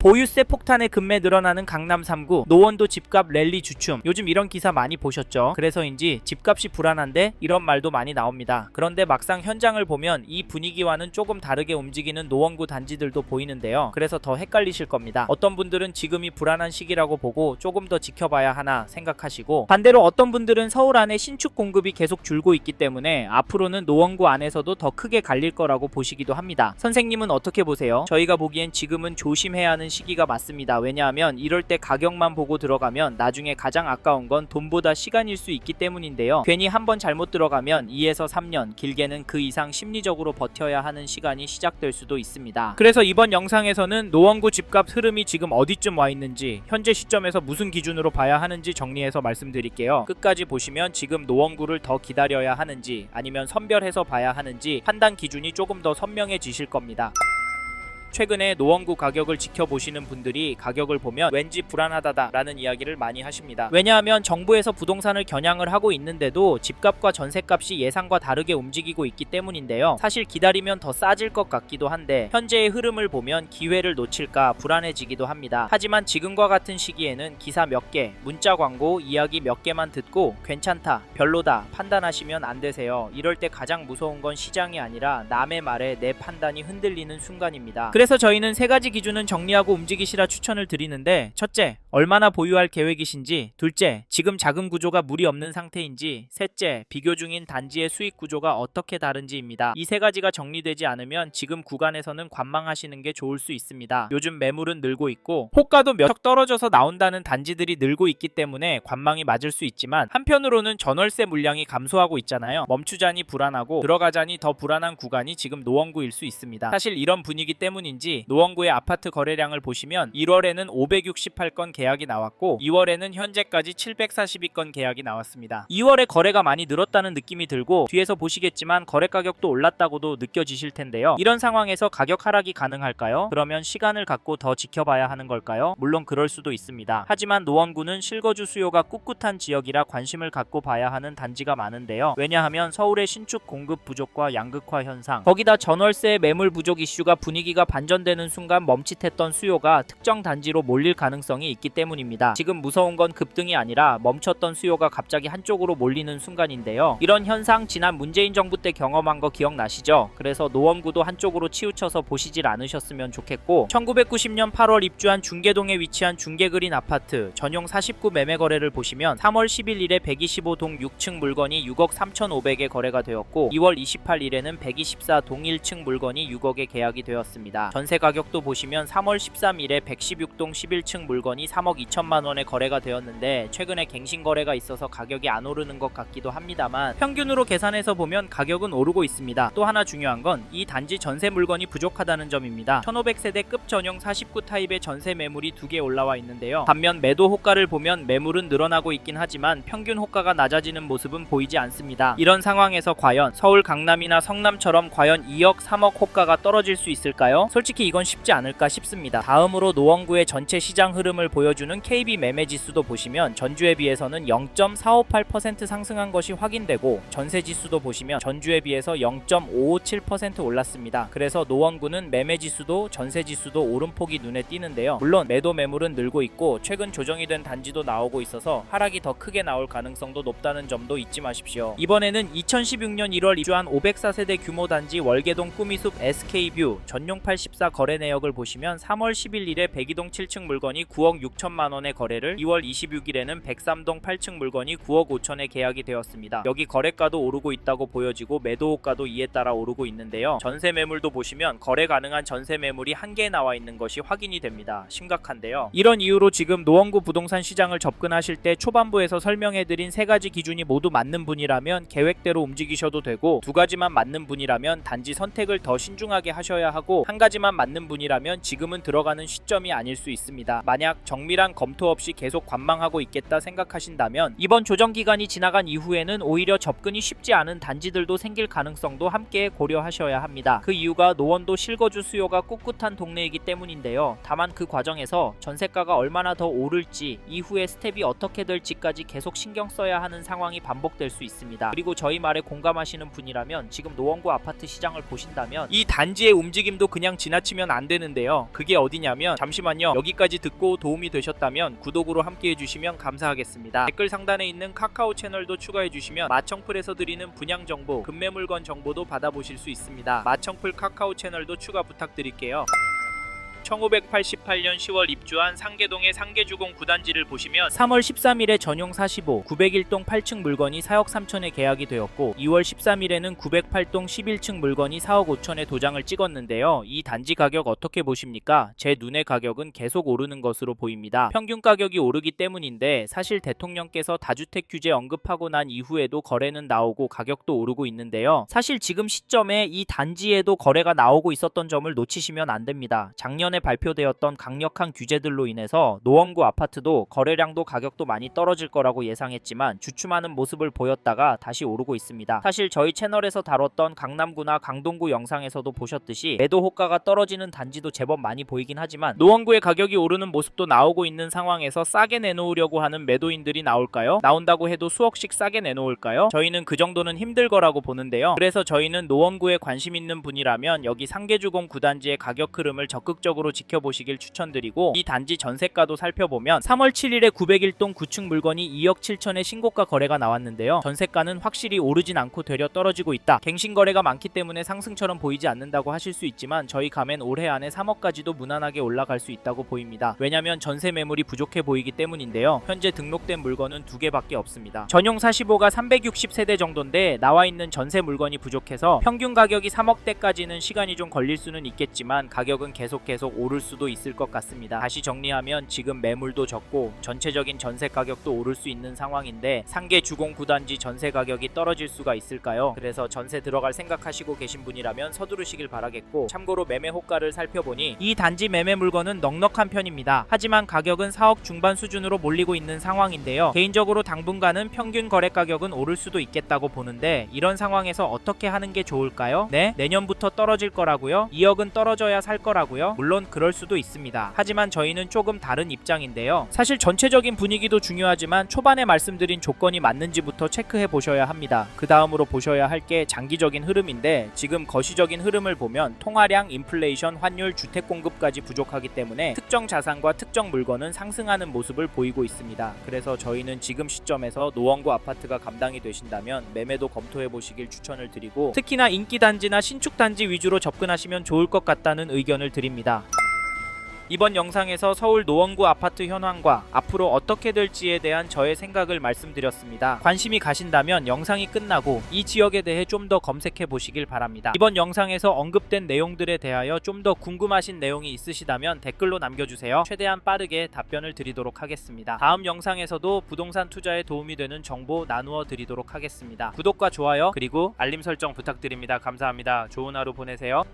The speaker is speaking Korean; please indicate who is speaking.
Speaker 1: 보유세 폭탄의 급매 늘어나는 강남 3구, 노원도 집값 랠리 주춤. 요즘 이런 기사 많이 보셨죠? 그래서인지 집값이 불안한데 이런 말도 많이 나옵니다. 그런데 막상 현장을 보면 이 분위기와는 조금 다르게 움직이는 노원구 단지들도 보이는데요. 그래서 더 헷갈리실 겁니다. 어떤 분들은 지금이 불안한 시기라고 보고 조금 더 지켜봐야 하나 생각하시고, 반대로 어떤 분들은 서울 안에 신축 공급이 계속 줄고 있기 때문에 앞으로는 노원구 안에서도 더 크게 갈릴 거라고 보시기도 합니다. 선생님은 어떻게 보세요? 저희가 보기엔 지금은 조심해야 하는 시기가 맞습니다. 왜냐하면 이럴 때 가격만 보고 들어가면 나중에 가장 아까운 건 돈보다 시간일 수 있기 때문인데요. 괜히 한번 잘못 들어가면 2에서 3년, 길게는 그 이상 심리적으로 버텨야 하는 시간이 시작될 수도 있습니다. 그래서 이번 영상에서는 노원구 집값 흐름이 지금 어디쯤 와 있는지, 현재 시점에서 무슨 기준으로 봐야 하는지 정리해서 말씀드릴게요. 끝까지 보시면 지금 노원구를 더 기다려야 하는지 아니면 선별해서 봐야 하는지 판단 기준이 조금 더 선명해지실 겁니다. 최근에 노원구 가격을 지켜보시는 분들이 가격을 보면 왠지 불안하다라는 이야기를 많이 하십니다. 왜냐하면 정부에서 부동산을 겨냥을 하고 있는데도 집값과 전세값이 예상과 다르게 움직이고 있기 때문인데요. 사실 기다리면 더 싸질 것 같기도 한데 현재의 흐름을 보면 기회를 놓칠까 불안해지기도 합니다. 하지만 지금과 같은 시기에는 기사 몇 개, 문자 광고, 이야기 몇 개만 듣고 괜찮다, 별로다 판단하시면 안 되세요. 이럴 때 가장 무서운 건 시장이 아니라 남의 말에 내 판단이 흔들리는 순간입니다. 그래서 저희는 세 가지 기준은 정리하고 움직이시라 추천을 드리는데, 첫째, 얼마나 보유할 계획이신지, 둘째, 지금 자금 구조가 무리 없는 상태인지, 셋째, 비교 중인 단지의 수익 구조가 어떻게 다른지입니다. 이 세 가지가 정리되지 않으면 지금 구간에서는 관망하시는 게 좋을 수 있습니다. 요즘 매물은 늘고 있고 호가도 몇 척 떨어져서 나온다는 단지들이 늘고 있기 때문에 관망이 맞을 수 있지만, 한편으로는 전월세 물량이 감소하고 있잖아요. 멈추자니 불안하고 들어가자니 더 불안한 구간이 지금 노원구일 수 있습니다. 사실 이런 분위기 때문인지 노원구의 아파트 거래량을 보시면 1월에는 568건 계약이 나왔고 2월에는 현재까지 742건 계약이 나왔습니다. 2월에 거래가 많이 늘었다는 느낌이 들고 뒤에서 보시겠지만 거래 가격도 올랐다고도 느껴지실 텐데요. 이런 상황에서 가격 하락이 가능할까요? 그러면 시간을 갖고 더 지켜봐야 하는 걸까요? 물론 그럴 수도 있습니다. 하지만 노원구는 실거주 수요가 꿋꿋한 지역이라 관심을 갖고 봐야 하는 단지가 많은데요. 왜냐하면 서울의 신축 공급 부족과 양극화 현상, 거기다 전월세의 매물 부족 이슈가 분위기가 반전되는 순간 멈칫했던 수요가 특정 단지로 몰릴 가능성이 있기 때문입니다. 지금 무서운 건 급등이 아니라 멈췄던 수요가 갑자기 한쪽으로 몰리는 순간인데요. 이런 현상 지난 문재인 정부 때 경험한 거 기억나시죠? 그래서 노원구도 한쪽으로 치우쳐서 보시질 않으셨으면 좋겠고, 1990년 8월 입주한 중계동에 위치한 중계그린 아파트 전용 49 매매 거래를 보시면 3월 11일에 125동 6층 물건이 6억 3,500에 거래가 되었고 2월 28일에는 124동 1층 물건이 6억에 계약이 되었습니다. 전세 가격도 보시면 3월 13일에 116동 11층 물건이 3억 2천만 원에 거래가 되었는데 최근에 갱신 거래가 있어서 가격이 안 오르는 것 같기도 합니다만 평균으로 계산해서 보면 가격은 오르고 있습니다. 또 하나 중요한 건 이 단지 전세 물건이 부족하다는 점입니다. 1500세대급 전용 49 타입의 전세 매물이 2개 올라와 있는데요. 반면 매도 호가를 보면 매물은 늘어나고 있긴 하지만 평균 호가가 낮아지는 모습은 보이지 않습니다. 이런 상황에서 과연 서울 강남이나 성남처럼 과연 2억 3억 호가가 떨어질 수 있을까요? 솔직히 이건 쉽지 않을까 싶습니다. 다음으로 노원구의 전체 시장 흐름을 보여주는 KB 매매 지수도 보시면 전주에 비해서는 0.458% 상승한 것이 확인되고, 전세 지수도 보시면 전주에 비해서 0.557% 올랐습니다. 그래서 노원구는 매매 지수도 전세 지수도 오름폭이 눈에 띄는데요. 물론 매도 매물은 늘고 있고 최근 조정이 된 단지도 나오고 있어서 하락이 더 크게 나올 가능성도 높다는 점도 잊지 마십시오. 이번에는 2016년 1월 입주한 504세대 규모 단지 월계동 꾸미숲 SK뷰 전용 84 거래 내역을 보시면 3월 11일에 102동 7층 물건이 9억 6천만 원의 거래를, 2월 26일에는 103동 8층 물건이 9억 5천에 계약이 되었습니다. 여기 거래가도 오르고 있다고 보여지고 매도 호가도 이에 따라 오르고 있는데요. 전세 매물도 보시면 거래 가능한 전세 매물이 한 개 나와 있는 것이 확인이 됩니다. 심각한데요. 이런 이유로 지금 노원구 부동산 시장을 접근하실 때 초반부에서 설명해드린 세 가지 기준이 모두 맞는 분이라면 계획대로 움직이셔도 되고, 두 가지만 맞는 분이라면 단지 선택을 더 신중하게 하셔야 하고, 한 가지만 맞는 분이라면 지금은 들어가는 시점이 아닐 수 있습니다. 만약 정밀한 검토 없이 계속 관망하고 있겠다 생각하신다면 이번 조정 기간이 지나간 이후에는 오히려 접근이 쉽지 않은 단지들도 생길 가능성도 함께 고려하셔야 합니다. 그 이유가 노원도 실거주 수요가 꿋꿋한 동네이기 때문인데요. 다만 그 과정에서 전세가가 얼마나 더 오를지, 이후에 스텝이 어떻게 될지까지 계속 신경 써야 하는 상황이 반복될 수 있습니다. 그리고 저희 말에 공감하시는 분이라면 지금 노원구 아파트 시장을 보신다면 이 단지의 움직임도 그냥 지나치면 안 되는데요. 그게 어디냐면, 잠시만요. 여기까지 듣고 도움이 되셨다면 구독으로 함께 해주시면 감사하겠습니다. 댓글 상단에 있는 카카오 채널도 추가해주시면 마청풀에서 드리는 분양 정보, 급매물건 정보도 받아보실 수 있습니다. 마청풀 카카오 채널도 추가 부탁드릴게요. 1588년 10월 입주한 상계동의 상계주공 9단지를 보시면 3월 13일에 전용 45, 901동 8층 물건이 4억 3천에 계약이 되었고 2월 13일에는 908동 11층 물건이 4억 5천에 도장을 찍었는데요. 이 단지 가격 어떻게 보십니까? 제 눈의 가격은 계속 오르는 것으로 보입니다. 평균 가격이 오르기 때문인데 사실 대통령께서 다주택 규제 언급하고 난 이후에도 거래는 나오고 가격도 오르고 있는데요. 사실 지금 시점에 이 단지에도 거래가 나오고 있었던 점을 놓치시면 안 됩니다. 작년에 발표되었던 강력한 규제들로 인해서 노원구 아파트도 거래량도 가격도 많이 떨어질 거라고 예상했지만 주춤하는 모습을 보였다가 다시 오르고 있습니다. 사실 저희 채널에서 다뤘던 강남구나 강동구 영상에서도 보셨듯이 매도 호가가 떨어지는 단지도 제법 많이 보이긴 하지만 노원구의 가격이 오르는 모습도 나오고 있는 상황에서 싸게 내놓으려고 하는 매도인들이 나올까요? 나온다고 해도 수억씩 싸게 내놓을까요? 저희는 그 정도는 힘들 거라고 보는데요. 그래서 저희는 노원구에 관심 있는 분이라면 여기 상계주공 9단지의 가격 흐름을 적극적으로 지켜보시길 추천드리고, 이 단지 전세가도 살펴보면 3월 7일에 901동 9층 물건이 2억 7천에 신고가 거래가 나왔는데요. 전세가는 확실히 오르진 않고 되려 떨어지고 있다. 갱신 거래가 많기 때문에 상승처럼 보이지 않는다고 하실 수 있지만 저희 감엔 올해 안에 3억까지도 무난하게 올라갈 수 있다고 보입니다. 왜냐면 전세 매물이 부족해 보이기 때문인데요. 현재 등록된 물건은 2개밖에 없습니다. 전용 45가 360세대 정도인데 나와 있는 전세 물건이 부족해서 평균 가격이 3억대까지는 시간이 좀 걸릴 수는 있겠지만 가격은 계속 오를 수도 있을 것 같습니다. 다시 정리하면 지금 매물도 적고 전체적인 전세 가격도 오를 수 있는 상황인데 상계 주공 9단지 전세 가격이 떨어질 수가 있을까요? 그래서 전세 들어갈 생각하시고 계신 분이라면 서두르시길 바라겠고, 참고로 매매 호가를 살펴보니 이 단지 매매 물건은 넉넉한 편입니다. 하지만 가격은 4억 중반 수준으로 몰리고 있는 상황인데요. 개인적으로 당분간은 평균 거래 가격은 오를 수도 있겠다고 보는데 이런 상황에서 어떻게 하는 게 좋을까요? 네? 내년부터 떨어질 거라고요? 2억은 떨어져야 살 거라고요? 물론 그럴 수도 있습니다. 하지만 저희는 조금 다른 입장인데요. 사실 전체적인 분위기도 중요하지만 초반에 말씀드린 조건이 맞는지부터 체크해 보셔야 합니다. 그 다음으로 보셔야 할 게 장기적인 흐름인데, 지금 거시적인 흐름을 보면 통화량, 인플레이션, 환율, 주택 공급까지 부족하기 때문에 특정 자산과 특정 물건은 상승하는 모습을 보이고 있습니다. 그래서 저희는 지금 시점에서 노원구 아파트가 감당이 되신다면 매매도 검토해 보시길 추천을 드리고, 특히나 인기 단지나 신축 단지 위주로 접근하시면 좋을 것 같다는 의견을 드립니다. 이번 영상에서 서울 노원구 아파트 현황과 앞으로 어떻게 될지에 대한 저의 생각을 말씀드렸습니다. 관심이 가신다면 영상이 끝나고 이 지역에 대해 좀 더 검색해 보시길 바랍니다. 이번 영상에서 언급된 내용들에 대하여 좀 더 궁금하신 내용이 있으시다면 댓글로 남겨주세요. 최대한 빠르게 답변을 드리도록 하겠습니다. 다음 영상에서도 부동산 투자에 도움이 되는 정보 나누어 드리도록 하겠습니다. 구독과 좋아요 그리고 알림 설정 부탁드립니다. 감사합니다. 좋은 하루 보내세요.